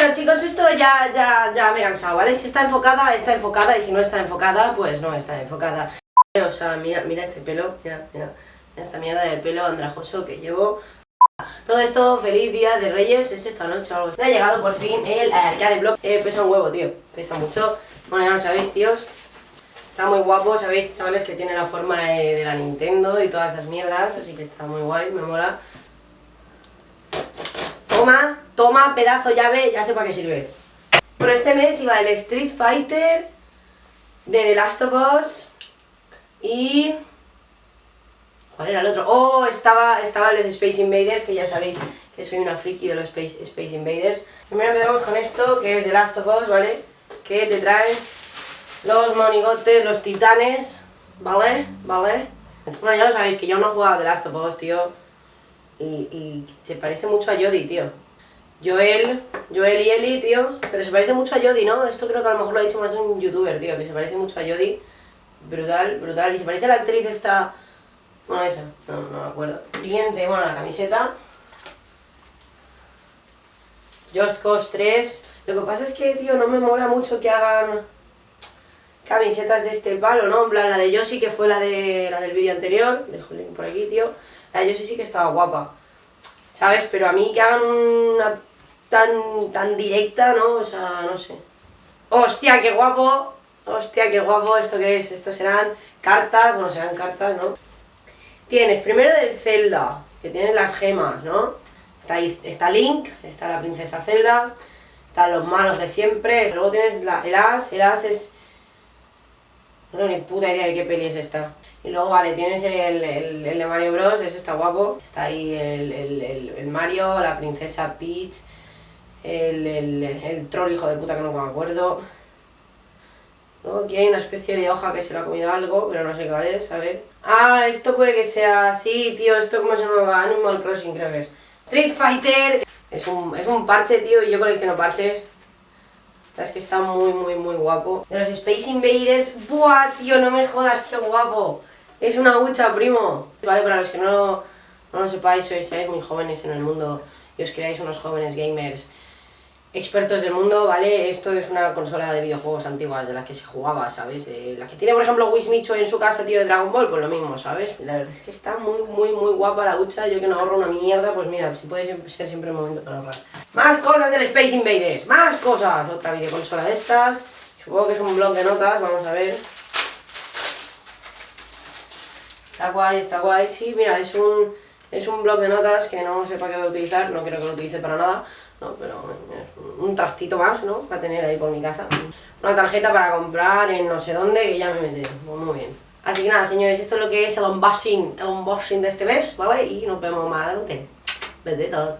Bueno chicos, esto ya me he cansado, ¿vale? Si está enfocada, y si no está enfocada, pues no está enfocada. O sea, mira este pelo, mira esta mierda de pelo andrajoso que llevo. Todo esto, feliz día de Reyes, es esta noche o algo así. Me ha llegado por fin el Arcade Block. Pesa un huevo, tío, pesa mucho. Bueno, ya lo sabéis, tíos. Está muy guapo, sabéis, chavales, que tiene la forma de la Nintendo y todas esas mierdas, así que está muy guay, me mola. Toma, pedazo llave, ya sé para qué sirve. Bueno, este mes iba el Street Fighter, de The Last of Us y... ¿cuál era el otro? Oh, estaba los Space Invaders, que ya sabéis que soy una friki de los Space Invaders. Primero empezamos con esto, que es The Last of Us, ¿vale? Que te trae los monigotes, los titanes, ¿vale? Bueno, ya lo sabéis, que yo no he jugado a The Last of Us, tío. Y se parece mucho a Jodie, tío. Joel y Ellie, tío. Pero se parece mucho a Jodie, ¿no? Esto creo que a lo mejor lo ha dicho más de un youtuber, tío. Que se parece mucho a Jodie. Brutal. Y se parece a la actriz esta... bueno, esa. No me acuerdo. Siguiente, bueno, la camiseta. Just Cause 3. Lo que pasa es que, tío, no me mola mucho que hagan camisetas de este palo, ¿no? En plan, la de Yoshi, que fue la del vídeo anterior. Dejo el link por aquí, tío. La de Yoshi sí que estaba guapa, ¿sabes? Pero a mí que hagan una tan directa, ¿no? O sea, no sé. ¡Hostia, qué guapo! ¿Esto qué es? Esto serán cartas, bueno, serán cartas, ¿no? Tienes primero del Zelda, que tienes las gemas, ¿no? Está Link, está la princesa Zelda, están los malos de siempre. Luego tienes el As es... no tengo ni puta idea de qué peli es esta. Y luego, vale, tienes el de Mario Bros, ese está guapo. Está ahí el Mario, la princesa Peach, el troll hijo de puta que no me acuerdo. Luego aquí hay una especie de hoja que se le ha comido algo, pero no sé cuál es, a ver. Ah, esto puede que sea... sí, tío, esto ¿cómo se llamaba? Animal Crossing creo que es. Street Fighter. Es un parche, tío, y yo colecciono parches. Es que está muy guapo. De los Space Invaders, ¡buah, tío! No me jodas, qué guapo. Es una hucha, primo. Vale, para los que no lo sepáis, seáis muy jóvenes en el mundo y os creáis unos jóvenes gamers expertos del mundo, ¿vale? Esto es una consola de videojuegos antiguas de las que se jugaba, ¿sabes? La que tiene, por ejemplo, Wismicho en su casa, tío, de Dragon Ball, pues lo mismo, ¿sabes? La verdad es que está muy guapa la hucha. Yo que no ahorro una mierda, pues mira, si puede ser siempre un momento para ahorrar. Más cosas del Space Invaders, más cosas. Otra videoconsola de estas. Supongo que es un blog de notas, vamos a ver. Está guay, sí, mira, es un blog de notas que no sé para qué voy a utilizar, no creo que lo utilice para nada, no, pero es un trastito más, ¿no? Para tener ahí por mi casa. Una tarjeta para comprar en no sé dónde, que ya me meteré, pues muy bien. Así que nada, señores, esto es lo que es el unboxing de este mes, ¿vale? Y nos vemos más adelante. Besitos.